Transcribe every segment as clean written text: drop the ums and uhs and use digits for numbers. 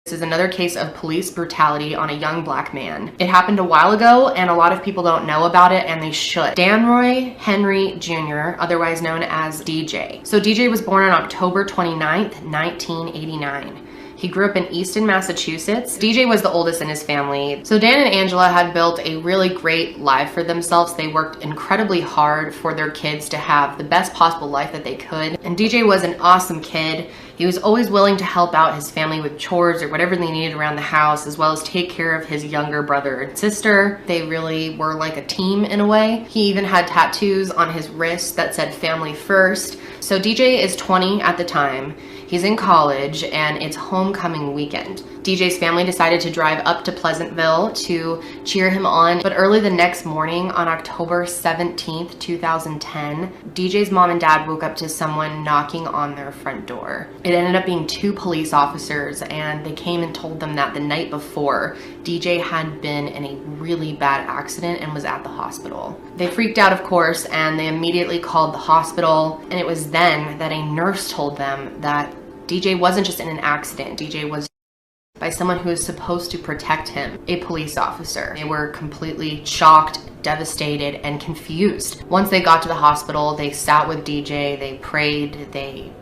This is another case of police brutality on a young black man. It happened a while ago and a lot of people don't know about it, and they should. Danroy Henry Sr, otherwise known as DJ. So DJ was born on October 29th, 1989. He grew up in EASTON, Massachusetts. DJ was the oldest in his family. So Dan and Angela had built a really great life for themselves. They worked incredibly hard for their kids to have the best possible life that they could. And DJ was an awesome kid. He was always willing to help out his family with chores or whatever they needed around the house, as well as take care of his younger brother and sister. They really were like a team in a way. He even had tattoos on his wrist that said family first. So DJ is 20 at the time. He's in college and it's homecoming weekend. DJ's family decided to drive up to Pleasantville to cheer him on, but early the next morning on October 17th, 2010, DJ's mom and dad woke up to someone knocking on their front door. It ended up being 2 police officers, and they came and told them that the night before, DJ had been in a really bad accident and was at the hospital. They freaked out, of course, and they immediately called the hospital, and it was then that a nurse told them that DJ wasn't just in an accident. DJ was by someone who was supposed to protect him, a police officer. They were completely shocked, devastated, and confused. Once they got to the hospital, they sat with DJ, they prayed, they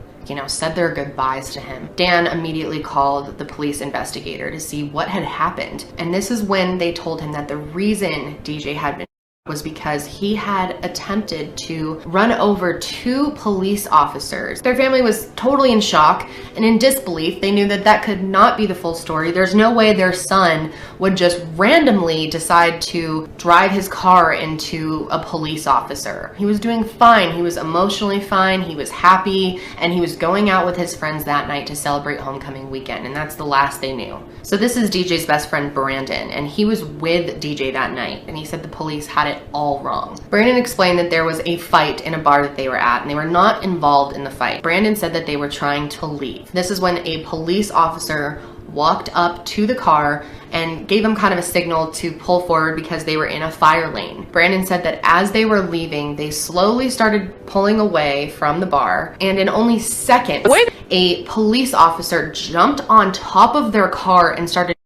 said their goodbyes to him. Dan immediately called the police investigator to see what had happened. And this is when they told him that the reason DJ had been was because he had attempted to run over 2 police officers. Their family was totally in shock and in disbelief. They knew that that could not be the full story. There's no way their son would just randomly decide to drive his car into a police officer. He was doing fine. He was emotionally fine. He was happy, and he was going out with his friends that night to celebrate homecoming weekend, and that's the last they knew. So this is DJ's best friend, Brandon, and he was with DJ that night, and he said the police had it all wrong. Brandon explained that there was a fight in a bar that they were at, and they were not involved in the fight. Brandon said that they were trying to leave. This is when a police officer walked up to the car and gave them kind of a signal to pull forward because they were in a fire lane. Brandon said that as they were leaving, they slowly started pulling away from the bar, and in only seconds, a police officer jumped on top of their car and started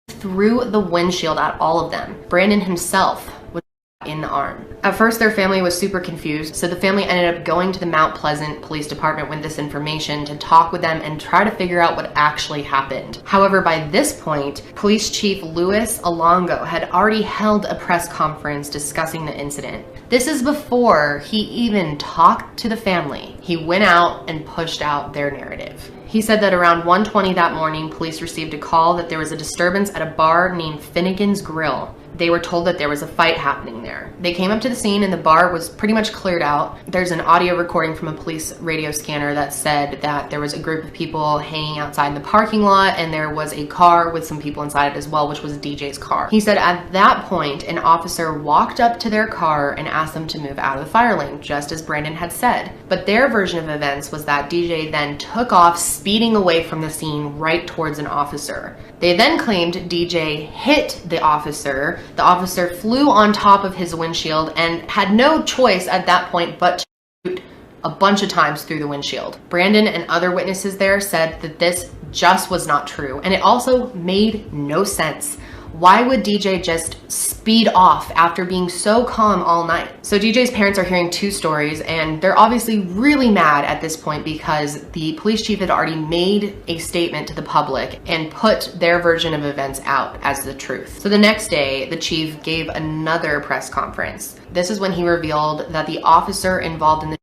through the windshield at all of them. Brandon himself was in the arm. At first, their family was super confused, so the family ended up going to the Mount Pleasant Police Department with this information to talk with them and try to figure out what actually happened. However, by this point, Police Chief Louis Alongo had already held a press conference discussing the incident. This is before he even talked to the family. He went out and pushed out their narrative. He said that around 1:20 that morning, police received a call that there was a disturbance at a bar named Finnegan's Grill. They were told that there was a fight happening there. They came up to the scene and the bar was pretty much cleared out. There's an audio recording from a police radio scanner that said that there was a group of people hanging outside the parking lot, and there was a car with some people inside it as well, which was DJ's car. He said at that point, an officer walked up to their car and asked them to move out of the fire lane, just as Brandon had said. But their version of events was that DJ then took off, speeding away from the scene right towards an officer. They then claimed DJ hit the officer. The officer flew on top of his windshield and had no choice at that point but to shoot a bunch of times through the windshield. Brandon and other witnesses there said that this just was not true, and it also made no sense. Why would DJ just speed off after being so calm all night? So DJ's parents are hearing 2 stories, and they're obviously really mad at this point because the police chief had already made a statement to the public and put their version of events out as the truth. So the next day, the chief gave another press conference. This is when he revealed that the officer involved in the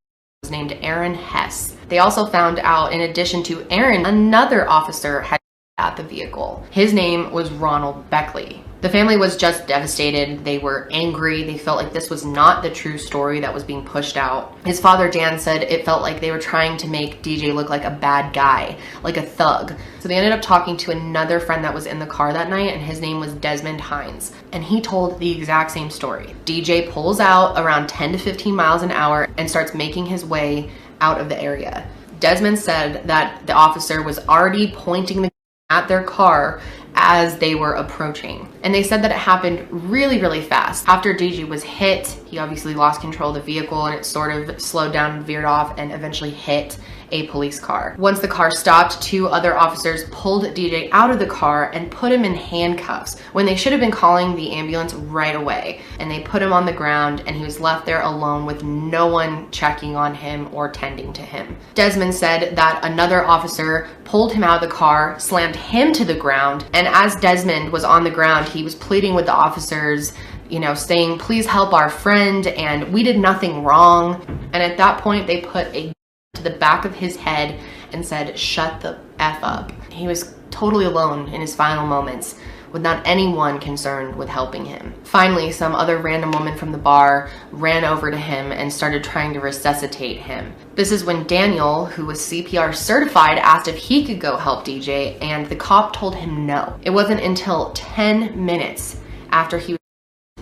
was named Aaron Hess. They also found out, in addition to Aaron, another officer had at the vehicle. His name was Ronald Beckley. The family was just devastated. They were angry. They felt like this was not the true story that was being pushed out. His father, Dan, said it felt like they were trying to make DJ look like a bad guy, like a thug. So they ended up talking to another friend that was in the car that night, and his name was Desmond Hines. And he told the exact same story. DJ pulls out around 10 to 15 miles an hour and starts making his way out of the area. Desmond said that the officer was already pointing the at their car as they were approaching. And they said that it happened really, really fast. After DJ was hit, he obviously lost control of the vehicle and it sort of slowed down and veered off and eventually hit a police car. Once the car stopped, 2 other officers pulled DJ out of the car and put him in handcuffs when they should have been calling the ambulance right away. And they put him on the ground and he was left there alone with no one checking on him or tending to him. Desmond said that another officer pulled him out of the car, slammed him to the ground, and as Desmond was on the ground, he was pleading with the officers, you know, saying, "Please help our friend," and "We did nothing wrong." And at that point, they put a to the back of his head and said, "Shut the F up." He was totally alone in his final moments, with not anyone concerned with helping him. Finally, some other random woman from the bar ran over to him and started trying to resuscitate him. This is when Daniel, who was CPR certified, asked if he could go help DJ, and the cop told him no. It wasn't until 10 minutes after he was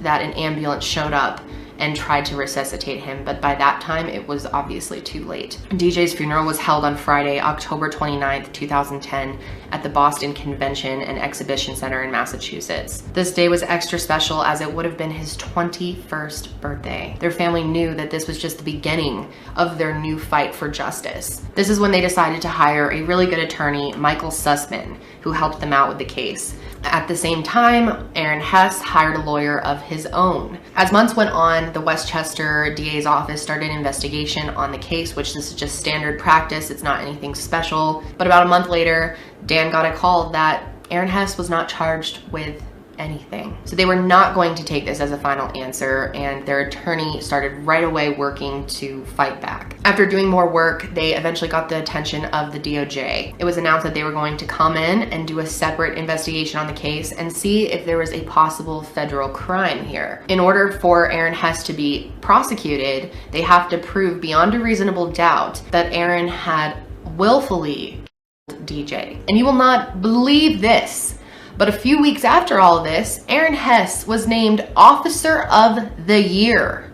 that an ambulance showed up and tried to resuscitate him, but by that time it was obviously too late. DJ's funeral was held on Friday, October 29th, 2010 at the Boston Convention and Exhibition Center in Massachusetts. This day was extra special as it would have been his 21st birthday. Their family knew that this was just the beginning of their new fight for justice. This is when they decided to hire a really good attorney, Michael Sussman, who helped them out with the case. At the same time, Aaron Hess hired a lawyer of his own. As months went on, the Westchester DA's office started an investigation on the case, which this is just standard practice. It's not anything special. But about a month later, Dan got a call that Aaron Hess was not charged with anything. So they were not going to take this as a final answer, and their attorney started right away working to fight back. After doing more work, they eventually got the attention of the DOJ. It was announced that they were going to come in and do a separate investigation on the case and see if there was a possible federal crime here. In order for Aaron Hess to be prosecuted, they have to prove beyond a reasonable doubt that Aaron had willfully killed DJ. And you will not believe this, but a few weeks after all this, Aaron Hess was named Officer of the Year.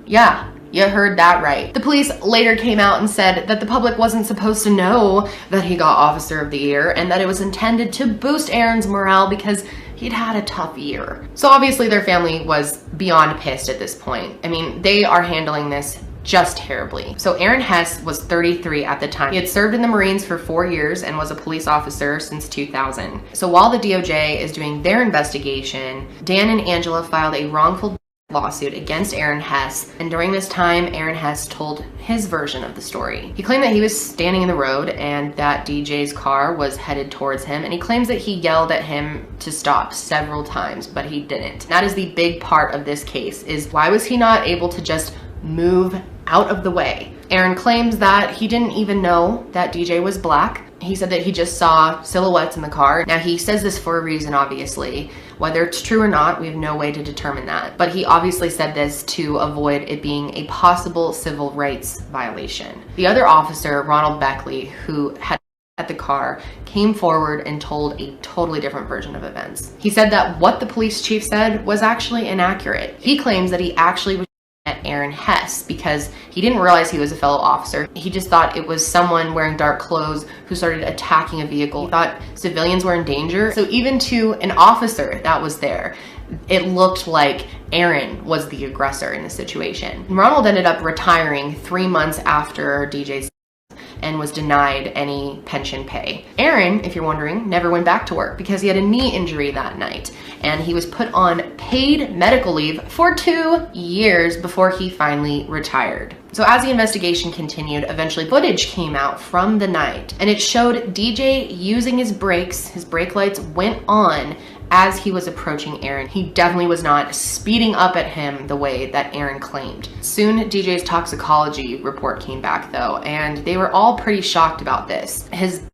Yeah, you heard that right. The police later came out and said that the public wasn't supposed to know that he got Officer of the Year and that it was intended to boost Aaron's morale because he'd had a tough year. So obviously their family was beyond pissed at this point. I mean, they are handling this just terribly. So Aaron Hess was 33 at the time. He had served in the Marines for 4 years and was a police officer since 2000. So while the DOJ is doing their investigation, Dan and Angela filed a wrongful lawsuit against Aaron Hess, and during this time, Aaron Hess told his version of the story. He claimed that he was standing in the road and that DJ's car was headed towards him, and he claims that he yelled at him to stop several times, but he didn't. That is the big part of this case, is why was he not able to just move out of the way? Aaron claims that he didn't even know that DJ was black. He said that he just saw silhouettes in the car. Now, he says this for a reason, obviously. Whether it's true or not, we have no way to determine that. But he obviously said this to avoid it being a possible civil rights violation. The other officer, Ronald Beckley, who had at the car, came forward and told a totally different version of events. He said that what the police chief said was actually inaccurate. He claims that he actually was at Aaron Hess because he didn't realize he was a fellow officer. He just thought it was someone wearing dark clothes who started attacking a vehicle. He thought civilians were in danger. So even to an officer that was there, it looked like Aaron was the aggressor in the situation. Ronald ended up retiring 3 months after DJ's and was denied any pension pay. Aaron, if you're wondering, never went back to work because he had a knee injury that night, and he was put on paid medical leave for 2 years before he finally retired. So as the investigation continued, eventually footage came out from the night, and it showed DJ using his brakes. His brake lights went on as he was approaching Aaron. He definitely was not speeding up at him the way that Aaron claimed. Soon, DJ's toxicology report came back though, and they were all pretty shocked about this. His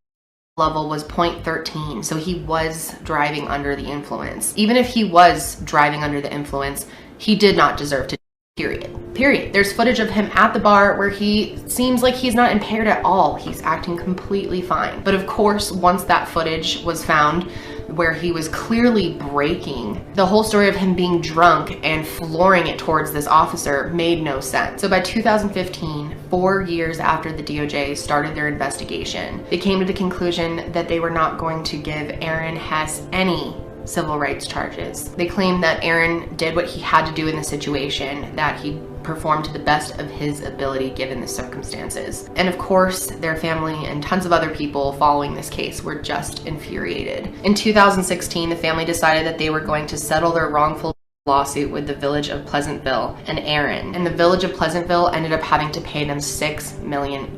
level was 0.13, so he was driving under the influence. Even if he was driving under the influence, he did not deserve to, period. There's footage of him at the bar where he seems like he's not impaired at all. He's acting completely fine. But of course, once that footage was found, where he was clearly breaking. The whole story of him being drunk and flooring it towards this officer made no sense. So by 2015, 4 years after the DOJ started their investigation, they came to the conclusion that they were not going to give Aaron Hess any civil rights charges. They claimed that Aaron did what he had to do in the situation, that he performed to the best of his ability given the circumstances. And of course, their family and tons of other people following this case were just infuriated. In 2016, the family decided that they were going to settle their wrongful lawsuit with the village of Pleasantville and Aaron. And the village of Pleasantville ended up having to pay them $6 million.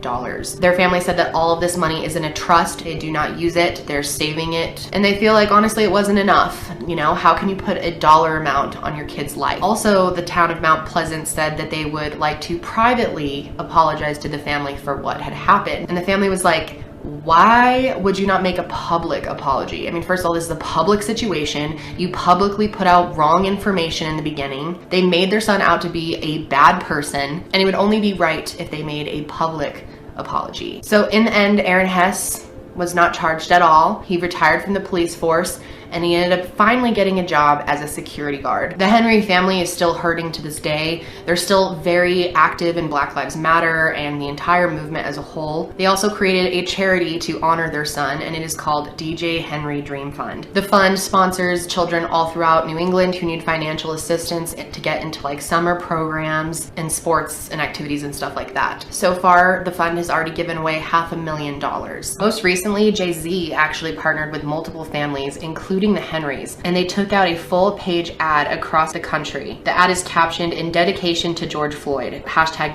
Their family said that all of this money is in a trust. They do not use it. They're saving it. And they feel like, honestly, it wasn't enough. You know, how can you put a dollar amount on your kid's life? Also, the town of Mount Pleasant said that they would like to privately apologize to the family for what had happened. And the family was like, why would you not make a public apology? I mean, first of all, this is a public situation. You publicly put out wrong information in the beginning. They made their son out to be a bad person, and it would only be right if they made a public apology. So in the end, Aaron Hess was not charged at all. He retired from the police force, and he ended up finally getting a job as a security guard. The Henry family is still hurting to this day. They're still very active in Black Lives Matter and the entire movement as a whole. They also created a charity to honor their son, and it is called DJ Henry Dream Fund. The fund sponsors children all throughout New England who need financial assistance to get into like summer programs and sports and activities and stuff like that. So far, the fund has already given away $500,000. Most recently, Jay-Z actually partnered with multiple families, including the Henrys, and they took out a full-page ad across the country. The ad is captioned, "In dedication to George Floyd,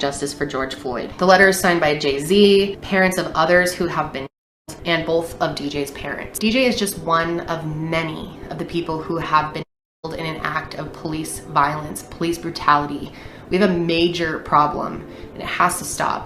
#Justice for George Floyd." The letter is signed by Jay-Z, parents of others who have been killed, and both of DJ's parents. DJ is just one of many of the people who have been killed in an act of police violence, police brutality. We have a major problem, and it has to stop.